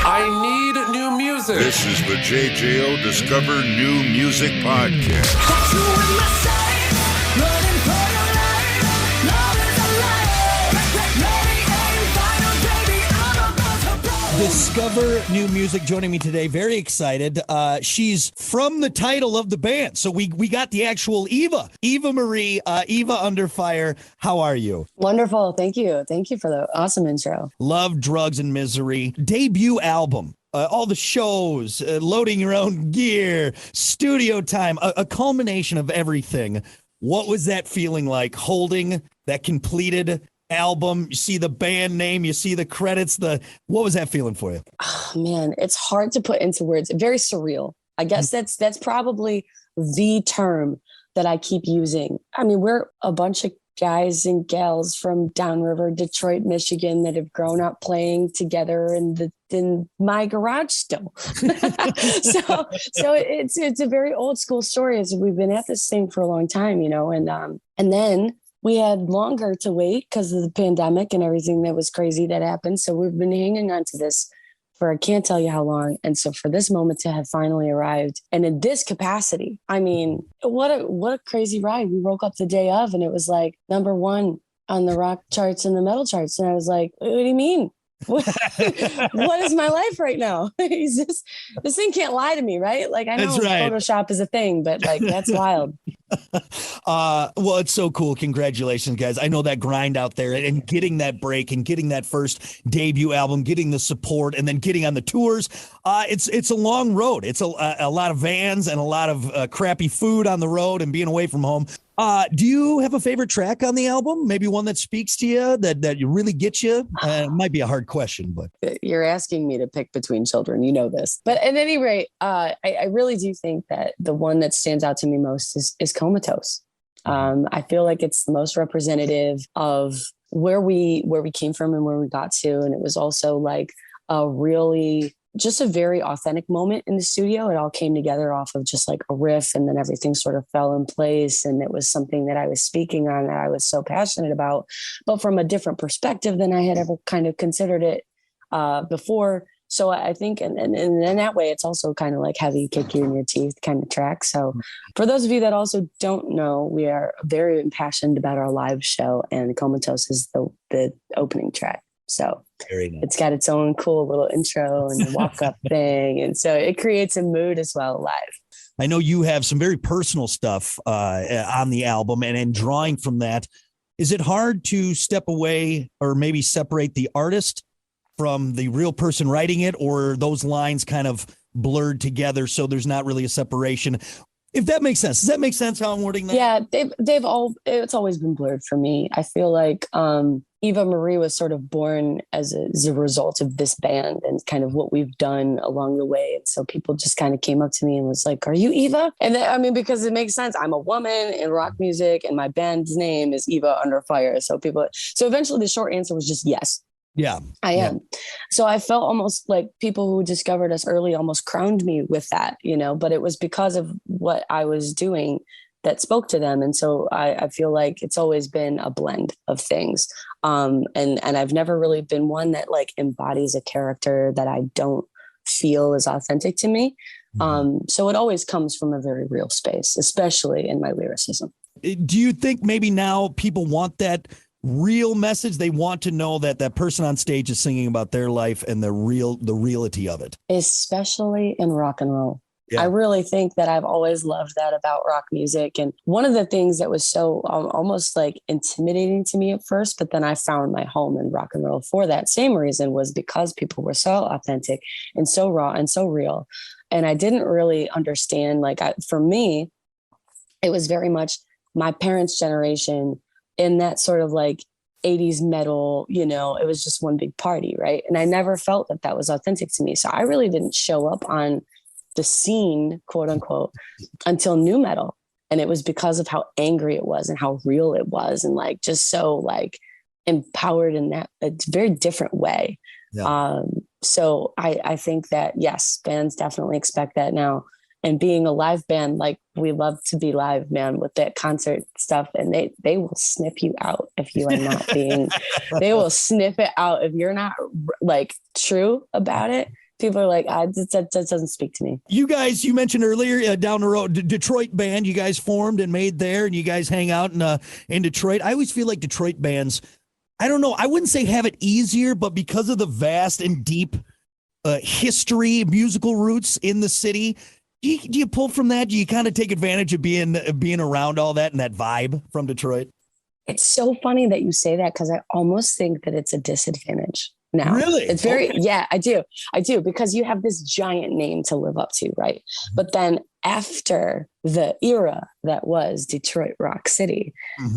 I need new music. This is the JJO Discover New Music Podcast. Discover new music. Joining me today, very excited. She's from the title of the band, so we got the actual Eva Marie, Eva Under Fire. How are you? Wonderful. Thank you for the awesome intro. Love, Drugs, and Misery. Debut album. All the shows, loading your own gear, studio time, a culmination of everything. What was that feeling like, holding that completed album? You see the band name, you see the credits, what was that feeling for you? Oh, man, it's hard to put into words. Very surreal. I guess that's probably the term that I keep using. I mean, we're a bunch of guys and gals from downriver Detroit, Michigan that have grown up playing together in my garage still. so it's a very old school story, as we've been at this thing for a long time, and then we had longer to wait because of the pandemic and everything that was crazy that happened. So we've been hanging on to this for I can't tell you how long. And so for this moment to have finally arrived, and in this capacity, I mean, what a crazy ride. We woke up the day of and it was like #1 on the rock charts and the metal charts. And I was like, what do you mean? What is my life right now? This thing can't lie to me, right? Like, I know Photoshop is a thing, but like, that's wild. Well, it's so cool. Congratulations, guys. I know that grind out there and getting that break and getting that first debut album, getting the support, and then getting on the tours. It's a long road. It's a lot of vans and a lot of crappy food on the road and being away from home. Do you have a favorite track on the album? Maybe one that speaks to you, that you really get you? It might be a hard question, but you're asking me to pick between children. You know this. But at any rate, I really do think that the one that stands out to me most is Comatose. I feel like it's the most representative of where we came from and where we got to. And it was also like just a very authentic moment in the studio. It all came together off of just like a riff, and then everything sort of fell in place. And it was something that I was speaking on that I was so passionate about, but from a different perspective than I had ever kind of considered it before. So I think, and in that way, it's also kind of like heavy, kick you in your teeth kind of track. So for those of you that also don't know, we are very impassioned about our live show, and Comatose is the opening track. So very nice. It's got its own cool little intro and walk up thing. And so it creates a mood as well live. I know you have some very personal stuff on the album, and drawing from that, is it hard to step away or maybe separate the artist from the real person writing it, or those lines kind of blurred together so there's not really a separation? If that makes sense. Does that make sense how I'm wording that? Yeah, it's always been blurred for me. I feel like Eva Marie was sort of born as a result of this band and kind of what we've done along the way. And so people just kind of came up to me and was like, "Are you Eva?" And then, I mean, because it makes sense. I'm a woman in rock music and my band's name is Eva Under Fire. So eventually the short answer was just yes. Yeah, I am. Yeah. So I felt almost like people who discovered us early almost crowned me with that, but it was because of what I was doing that spoke to them. And so I feel like it's always been a blend of things. And I've never really been one that like embodies a character that I don't feel is authentic to me. So it always comes from a very real space, especially in my lyricism. Do you think maybe now people want that real message? They want to know that that person on stage is singing about their life and the reality of it, especially in rock and roll. Yeah. I really think that I've always loved that about rock music. And one of the things that was so almost like intimidating to me at first, but then I found my home in rock and roll for that same reason, was because people were so authentic and so raw and so real. And I didn't really understand, for me, it was very much my parents' generation in that sort of like 80s metal, it was just one big party, right? And I never felt that was authentic to me. So I really didn't show up on the scene, quote unquote, until new metal. And it was because of how angry it was and how real it was, and like just so like empowered in that a very different way. Yeah. So I think that, yes, bands definitely expect that now. And being a live band, like, we love to be live, man, with that concert stuff. And they will sniff you out if you are not being, they will sniff it out. If you're not like true about it, people are like, that doesn't speak to me. You guys, you mentioned earlier down the road, Detroit band you guys formed and made there, and you guys hang out in Detroit. I always feel like Detroit bands, I don't know, I wouldn't say have it easier, but because of the vast and deep history, musical roots in the city, do you pull from that? Do you kind of take advantage of being around all that and that vibe from Detroit? It's so funny that you say that because I almost think that it's a disadvantage now. Really? It's very, Okay. yeah, I do, because you have this giant name to live up to, right? But then after the era that was Detroit Rock City,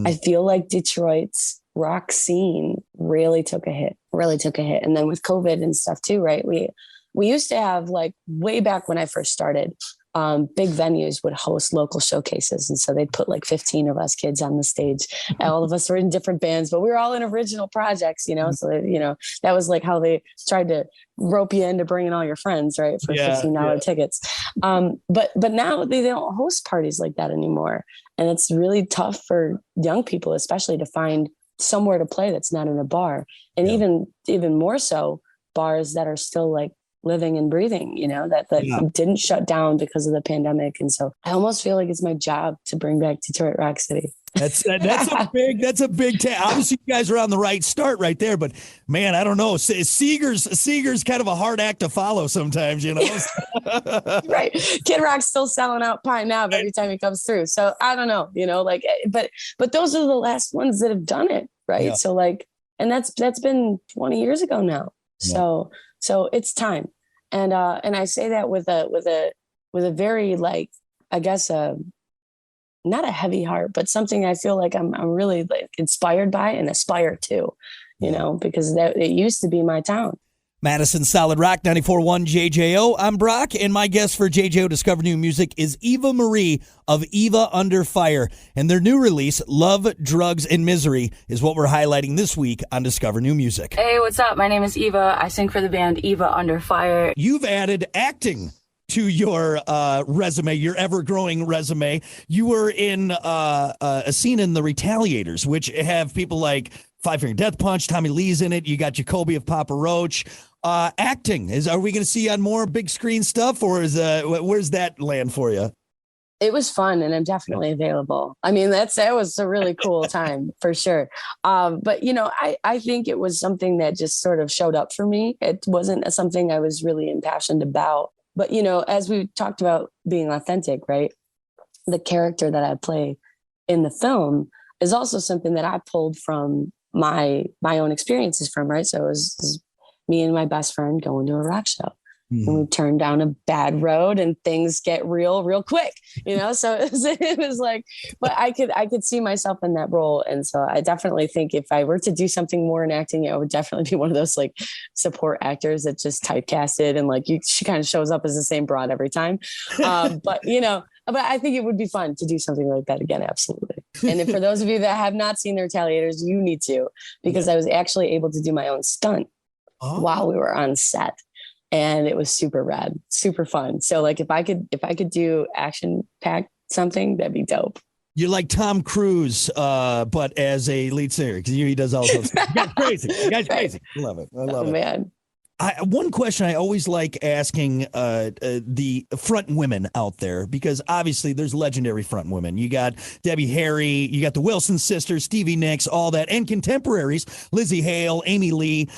I feel like Detroit's rock scene really took a hit, And then with COVID and stuff too, right? We used to have, like, way back when I first started, big venues would host local showcases. And so they'd put like 15 of us kids on the stage. All of us were in different bands, but we were all in original projects, So, that was like how they tried to rope you into bringing all your friends, right? For $15 tickets. But now they don't host parties like that anymore. And it's really tough for young people, especially, to find somewhere to play that's not in a bar. And even more so, bars that are still like living and breathing, that didn't shut down because of the pandemic. And so I almost feel like it's my job to bring back Detroit Rock City. That's a big obviously you guys are on the right start right there, but man, I don't know. Seeger's kind of a hard act to follow sometimes, Right. Kid Rock's still selling out Pine Ave every time he comes through. So I don't know, but those are the last ones that have done it. Right. Yeah. So and that's been 20 years ago now. Yeah. So it's time. And I say that with a very, like, I guess, not a heavy heart, but something I feel like I'm really, like, inspired by and aspire to, because it used to be my town. Madison Solid Rock 94.1 JJO. I'm Brock, and my guest for JJO Discover New Music is Eva Marie of Eva Under Fire. And their new release, Love, Drugs, and Misery, is what we're highlighting this week on Discover New Music. Hey, what's up? My name is Eva. I sing for the band Eva Under Fire. You've added acting to your resume, your ever-growing resume. You were in a scene in The Retaliators, which have people like Five Finger Death Punch, Tommy Lee's in it. You got Jacoby of Papa Roach. Acting, are we going to see you on more big screen stuff, or where's that land for you? It was fun, and I'm definitely available. I mean, that was a really cool time for sure. But I think it was something that just sort of showed up for me. It wasn't something I was really impassioned about. But as we talked about being authentic, right? The character that I play in the film is also something that I pulled from my own experiences from, right? So it was me and my best friend going to a rock show. And we turned down a bad road and things get real quick, so it was like, but I could see myself in that role. And so I definitely think if I were to do something more in acting, I would definitely be one of those like support actors that just typecasted and like she kind of shows up as the same broad every time. But I think it would be fun to do something like that again. Absolutely. And for those of you that have not seen The Retaliators, you need to, because I was actually able to do my own stunt while we were on set. And it was super rad, super fun. So like if I could do action-packed something, that'd be dope. You're like Tom Cruise, but as a lead singer, because he does all those things. You guys crazy. You guys crazy. I love it. I love it. Man. One question I always like asking the front women out there, because obviously there's legendary front women. You got Debbie Harry, you got the Wilson sisters, Stevie Nicks, all that, and contemporaries, Lizzie Hale, Amy Lee.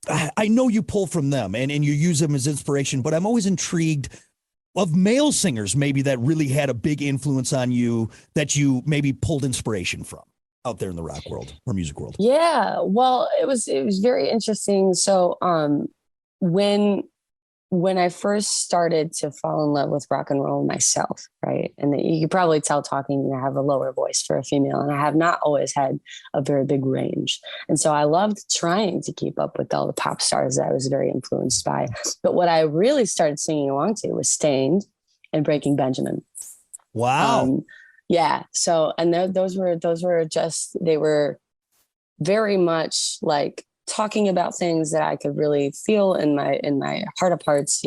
I know you pull from them and you use them as inspiration, but I'm always intrigued of male singers maybe that really had a big influence on you that you maybe pulled inspiration from out there in the rock world or music world. Yeah, well, it was very interesting. So when I first started to fall in love with rock and roll myself, right? And you could probably tell talking, I have a lower voice for a female, and I have not always had a very big range. And so I loved trying to keep up with all the pop stars that I was very influenced by. But what I really started singing along to was Stained and Breaking Benjamin. Wow. Yeah. So, and those were just, they were very much like talking about things that I could really feel in my heart of hearts,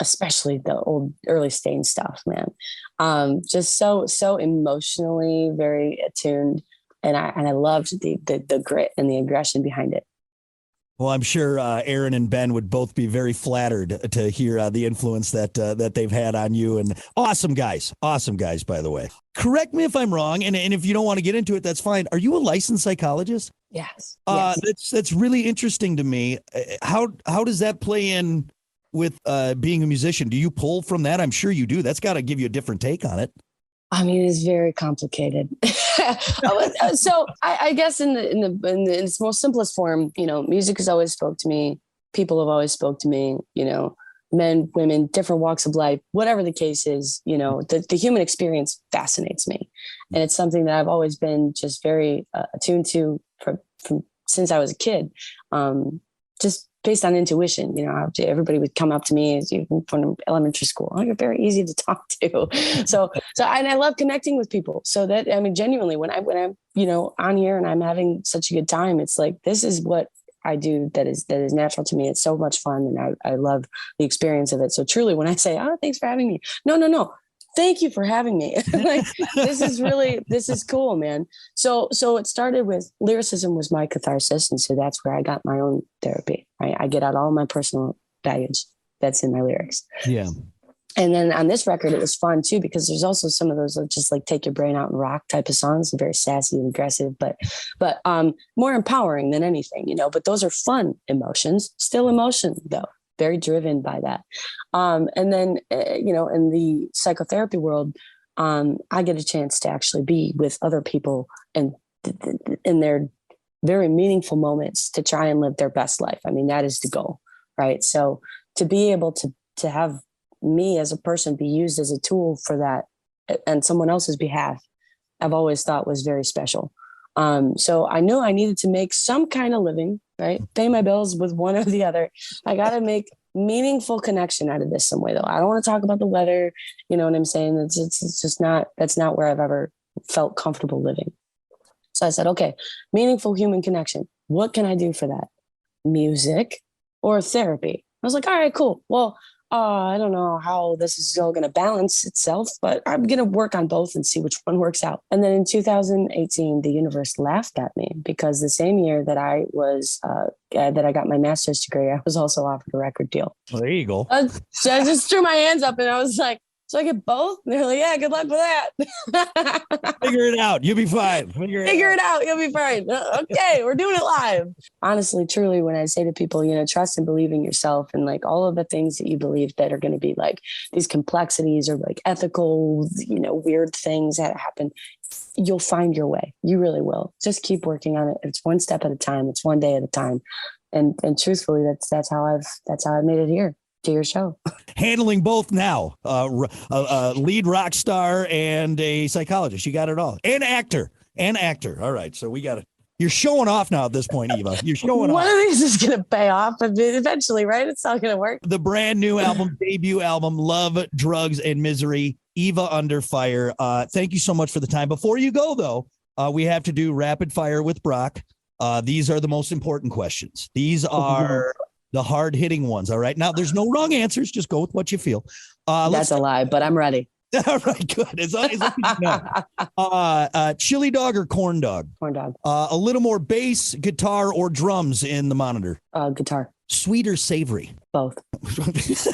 especially the old early Stain stuff, man. Just so emotionally very attuned. And I loved the grit and the aggression behind it. Well, I'm sure Aaron and Ben would both be very flattered to hear the influence that they've had on you. And awesome guys, by the way. Correct me if I'm wrong, and if you don't want to get into it, that's fine. Are you a licensed psychologist? Yes. That's really interesting to me. How does that play in with being a musician? Do you pull from that? I'm sure you do. That's got to give you a different take on it. I mean, it's very complicated. So I guess in its most simplest form, music has always spoke to me. People have always spoke to me, men, women, different walks of life, whatever the case is, the human experience fascinates me. And it's something that I've always been just very attuned to from since I was a kid, just based on intuition. Everybody would come up to me even from elementary school. Oh, you're very easy to talk to. So, and I love connecting with people. So that, I mean, genuinely, when I'm, on here and I'm having such a good time, it's like, this is what I do that is natural to me. It's so much fun. And I love the experience of it. So truly, when I say, oh, thanks for having me. No. Thank you for having me. Like, this is cool, man. So it started with lyricism was my catharsis. And so that's where I got my own therapy, right? I get out all my personal baggage that's in my lyrics. Yeah. And then on this record, it was fun too, because there's also some of those just like take your brain out and rock type of songs, very sassy and aggressive, but more empowering than anything, but those are fun emotions, still emotion though. Very driven by that. And then, in the psychotherapy world, I get a chance to actually be with other people and in their very meaningful moments to try and live their best life. I mean, that is the goal, right? So to be able to have me as a person be used as a tool for that and someone else's behalf, I've always thought was very special. So I knew I needed to make some kind of living, right? Pay my bills with one or the other. I got to make meaningful connection out of this some way though. I don't want to talk about the weather. You know what I'm saying? It's just not, that's not where I've ever felt comfortable living. So I said, okay, meaningful human connection. What can I do for that? Music or therapy? I was like, all right, cool. Well, I don't know how this is all going to balance itself, but I'm going to work on both and see which one works out. And then in 2018, the universe laughed at me because the same year that I was, that I got my master's degree, I was also offered a record deal. Well, there you go. So I just threw my hands up and I was like, so I get both? And they're like, yeah, good luck with that. Figure it out. You'll be fine. Figure it out. You'll be fine. Okay, we're doing it live. Honestly, truly, when I say to people, trust and believe in yourself and like all of the things that you believe that are going to be like these complexities or like ethical, weird things that happen, you'll find your way. You really will. Just keep working on it. It's one step at a time. It's one day at a time. And truthfully, that's how I've made it here to your show. Handling both now, lead rock star and a psychologist. You got it all. And actor. All right. So you're showing off now at this point, Eva. You're showing off. One of these is going to pay off eventually, right? It's all going to work. The brand new album, debut album, Love, Drugs, and Misery, Eva Under Fire. Thank you so much for the time. Before you go, though, we have to do rapid fire with Brock. These are the most important questions. These are the hard-hitting ones, all right? Now, there's no wrong answers. Just go with what you feel. That's a lie, but I'm ready. All right, good. As long as you know. Chili dog or corn dog? Corn dog. A little more bass, guitar, or drums in the monitor? Guitar. Sweet or savory? Both.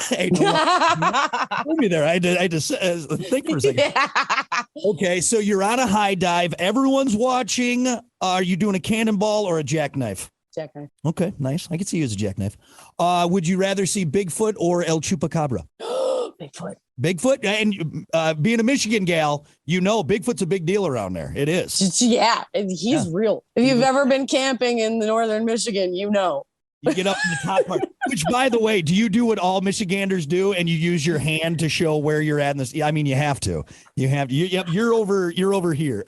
Hey, hold me there. I just think for a second. Yeah. Okay, so you're on a high dive. Everyone's watching. Are you doing a cannonball or a jackknife? Jackknife. Okay, nice. I can see you as a jackknife. Would you rather see Bigfoot or El Chupacabra? Bigfoot. Bigfoot, and being a Michigan gal, Bigfoot's a big deal around there. It is. Yeah, he's real. If you've ever been camping in the northern Michigan, You get up in the top part, which, by the way, do you do what all Michiganders do and you use your hand to show where you're at in this? I mean, you have to. Yep, you're over here.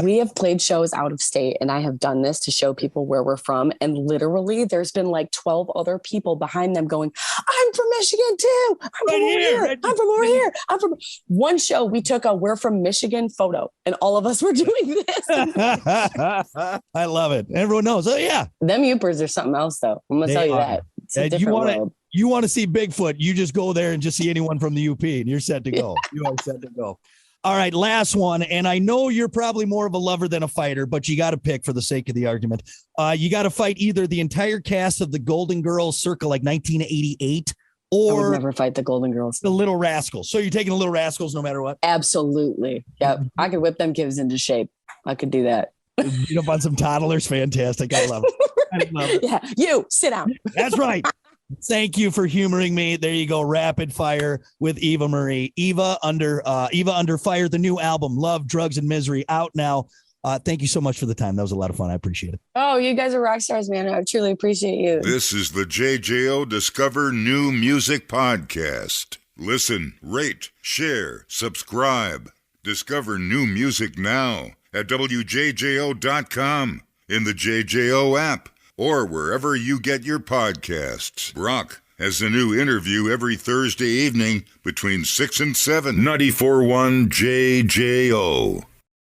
We have played shows out of state and I have done this to show people where we're from. And literally there's been like 12 other people behind them going, I'm from Michigan too. I'm from over here. I'm from over here. I'm from one show. We took a "We're from Michigan" photo and all of us were doing this. I love it. Everyone knows. Oh yeah. Them Youpers are something else though. I'm going to tell you that. It's a different world. You want to see Bigfoot, you just go there and just see anyone from the UP and you're set to go. You are set to go. All right, last one. And I know you're probably more of a lover than a fighter, but you got to pick for the sake of the argument. You got to fight either the entire cast of the Golden Girls circa like 1988 I would or never fight the Golden Girls. the Little Rascals. So you're taking the Little Rascals no matter what? Absolutely. Yep. I could whip them kids into shape. I could do that. Beat up on some toddlers. Fantastic. I love it. I love it. Yeah. You sit down. That's right. Thank you for humoring me. There you go. Rapid fire with Eva Marie. Eva Under Fire, the new album, Love, Drugs, and Misery, out now. Thank you so much for the time. That was a lot of fun. I appreciate it. Oh, you guys are rock stars, man. I truly appreciate you. This is the JJO Discover New Music Podcast. Listen, rate, share, subscribe. Discover new music now at WJJO.com, in the JJO app, or wherever you get your podcasts. Brock has a new interview every Thursday evening between 6 and 7. 94.1 JJO.